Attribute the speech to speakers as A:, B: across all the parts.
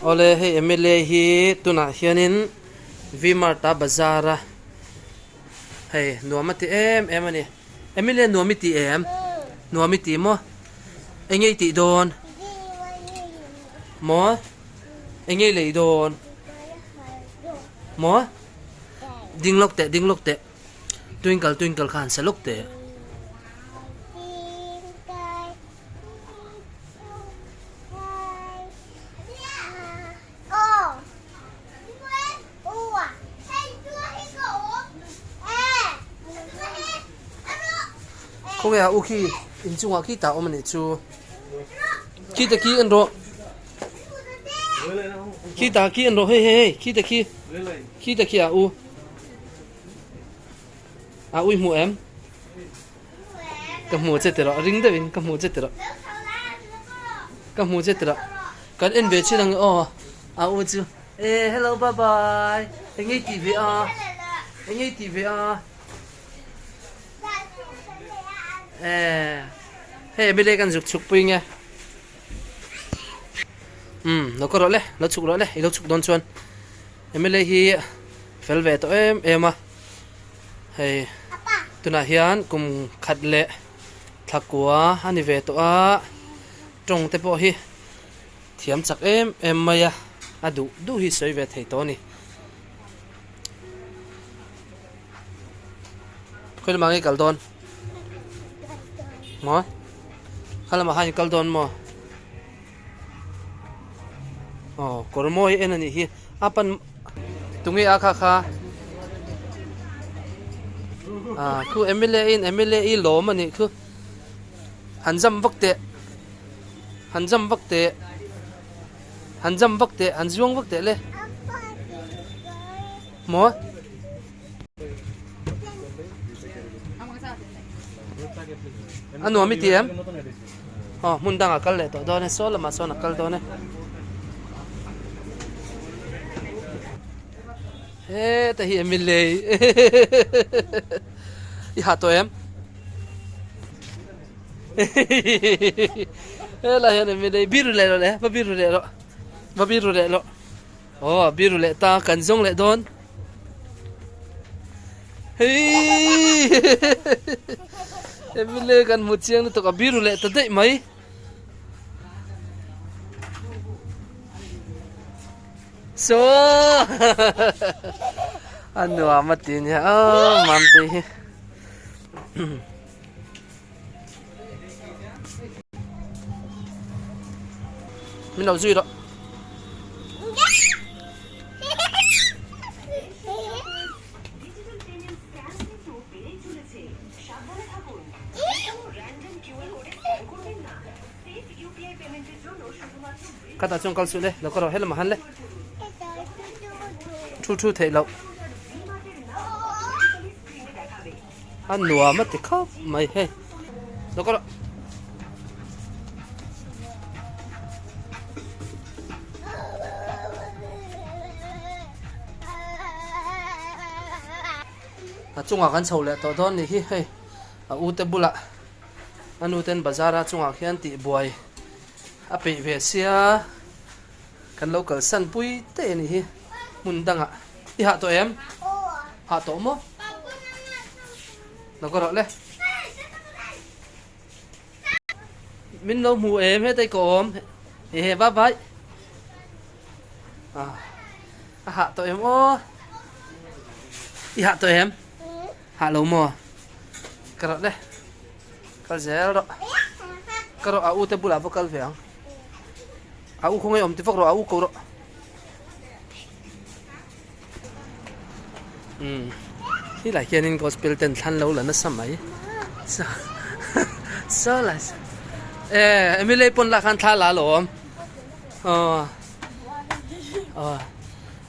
A: ole he emile hi tuna hianin vimarta bazara hey nuamati em ani emile nuamiti nuamiti mo engei ti don mo engei le don mo dinglok te twinkle khan salok te không phải u khi in chung hoa khi tạo mình chú khi ta khi anh rồi khi ta khi anh rồi hey khi ta khi u mua em cầm mua chết rồi ring đấy cầm mua chết rồi cầm mua chết rồi cần em về chơi đang u chú hello bye bye anh ấy TV anh ấy TV hey bây giờ cần chụp chụp pin nha nó có rồi đấy nó chụp đón chuan em bây giờ hi phèn về tụi em à hey tụi nó hiền cùng khát lệ thắc quá anh đi về tụi trong tế bộ hi thiam chắc em mày đủ hi sấy về thầy to nè khơi mang cái caldon mo khala ma han kaldon mo kormo en ani hi apan tungi kha khu MLA lo mani khu hanjam vakte hanjuang vakte le mo anu ami tiam mundang akal le to done so lama so nakal done ta hi emile i ha to em la hian emile biru le lo biru le ta kan zong le don hey emile kan mu chiang to ka biru le ta dei mai so anu amatin ya mam te mình đâu duy đó kata trong câu chuyện đây nó có rồi hết là mà hắn đấy chu thấy lâu ăn nua mất thì khóc mày hey nó có rồi chung à kan chầu lệ to don thì hey u te bula anu ten bazara chung à khian ti buai pe về sia kan local san pui te ni hi mun danga i ha to em ha to mo nó có rồi đấy mình đâu mù em hết tay còm he bye bye hạ to em i hạ to em hạ lâu mò cái đó đấy cái dễ đó cái đó au te bula vô cái vàng au không ai om ti phok rồi au câu đóที่หลายเรื่องก็เป็นเต็นทันแล้วล่ะนะสมัยso là em mới lấy pon la khăn tha lá lỗ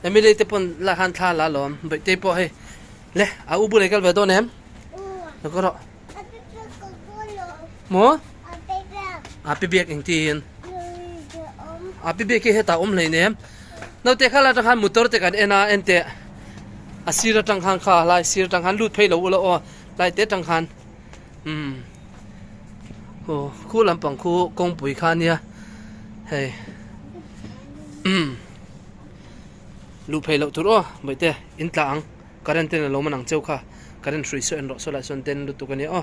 A: em mới lấy te pon la khăn tha lá lỗ vậy te po hay le u bu lấy cái về đó em nó có đó mo bị biếc anh tiền bị biếc cái ta lấy em nào te khai là thằng motor te cái en te asira tang khan kha lai sir tang khan lut phei lo lo lai te tang khan khu lampang khu kong pui khan ya hey lu phei lo tur o mai te in tlang current ten lo manang cheu kha current hrui so en ro so la son ten lu tu ka ni o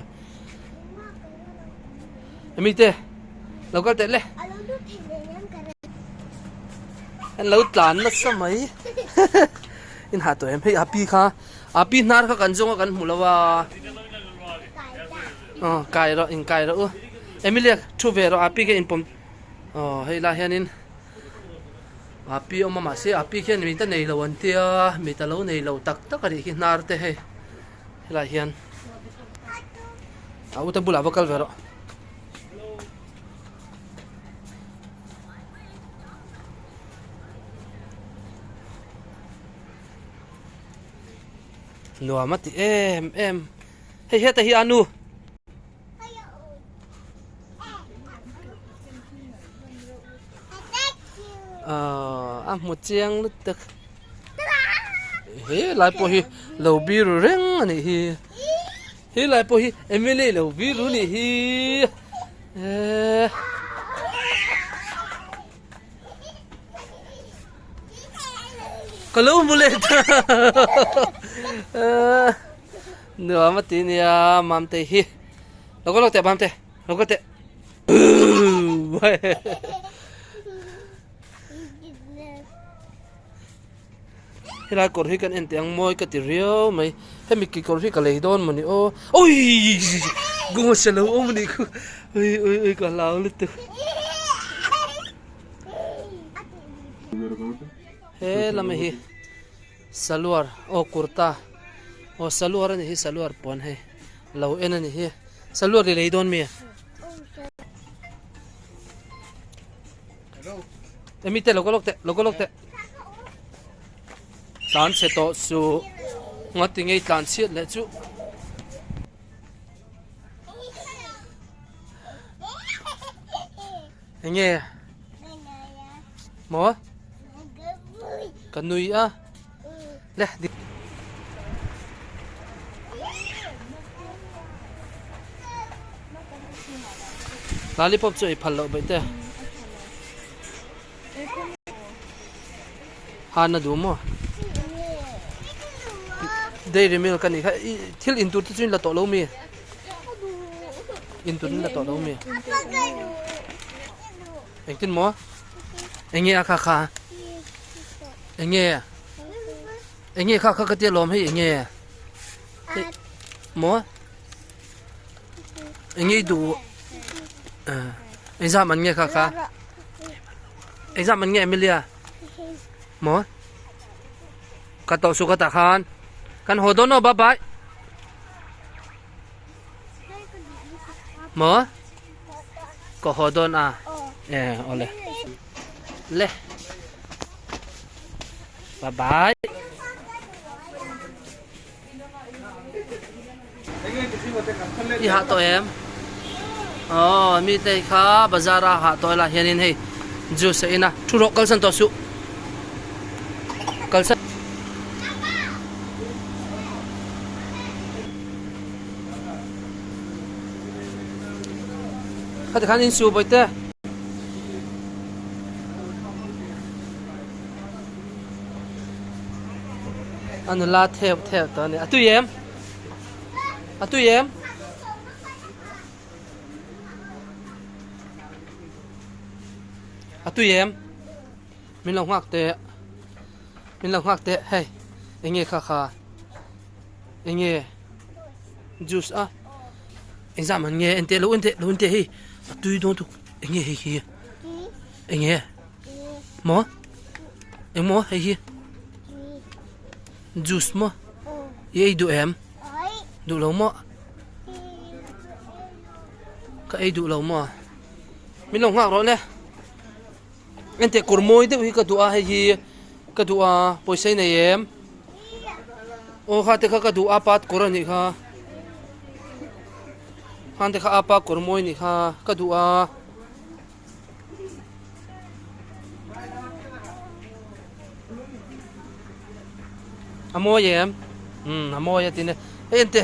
A: mi te lo kal te le an lo tlan na samai in ha to em hei api nar kha kan jong kan mulawa kai ro in kai ro emilia thu ve ro api ke in pom hei la hianin api oma ma se api khian mi ta nei lo an tia mi ta lo nei lo tak tak ari hi nar te he la hian au ta bula vokal vero nuwa mati em hei heta hi anu một chiang lứt tực hế lại po hi lầu bia rồi reng này hi hế lại po hi em lấy lầu bia rồi này hi kalau boleh nửa mất tí nha mam tê hi nó có lộc tệ mam tê nó có tệ hi lai kor hi kan en tiang moi ka ti riau mai he mi ki kor hi ka lei don mani o oi gu se lo o mani ku oi ka lao lut tu he lam hi saluar o kurta o saluar ni hi saluar pon he lo en ni hi saluar le lei don mi emi te lo ko lok te tlan se to su ngati ngei tlan siat le chu nghe mo kanui a le lollipop chu phal lo bai te hana du mo dairy milk kan ni kha thil in tur chu la to lo mi in tur la to lo mi tin mo nghe kha nghe kha ka tia lom he nghe mo nghe du exam man nghe kha exam man nghe Emilia mo ka to su ka ta khan kan hodono bye bye mo ko hodon a ole le bye bye đi hạ tội em mi tây khá bazara hạ tội là hiện in hay juice ina thu rọ kalsan to su kalsan khát khán in su bồi te anh la theo tao này tụi em tụi em tụi em mình làm hoạc tệ hey anh nghe kha anh nghe juice anh giảm anh nghe anh tệ lâu anh tệ hi tụi đâu tụi anh nghe hi anh nghe mo anh mo hi juice mo ye du em du lâu mo cái du lâu mo mình làm hoạc rồi nè anh te kurmoi de hi ka dua hi ka dua poisai nei em o kha te ka dua pat korani kha han te kha apa kurmoi ni kha ka dua amo em amo ya tine hey ente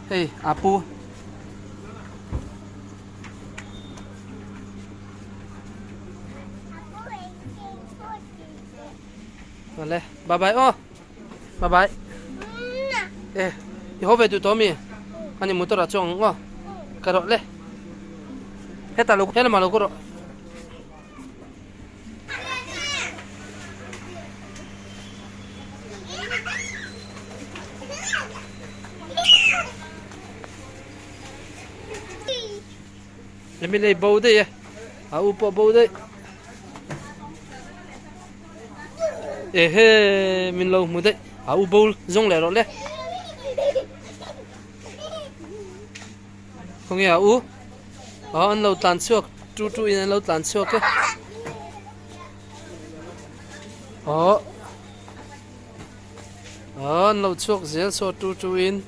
A: hey apu rồi lên bye bye ô bye bye ê thì hôm về tụi tôi mi anh em muốn tôi đã chọn ô cà rốt lên hết ta lúc hết là mà lúc rồi em mình lấy bầu đây à upo bầu đây ê he mình lâu muốn đấy à upo rong lại rồi đấy không nghe à u anh lâu tàn xước chú in lâu tàn xước cái anh lâu xước dễ so chú in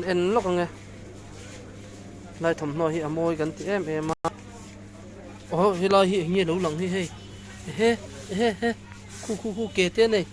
A: em lúc nghe lại thầm nói hi môi gần tí em mà hi lo hi như đấu lòng hi he khu kề tên này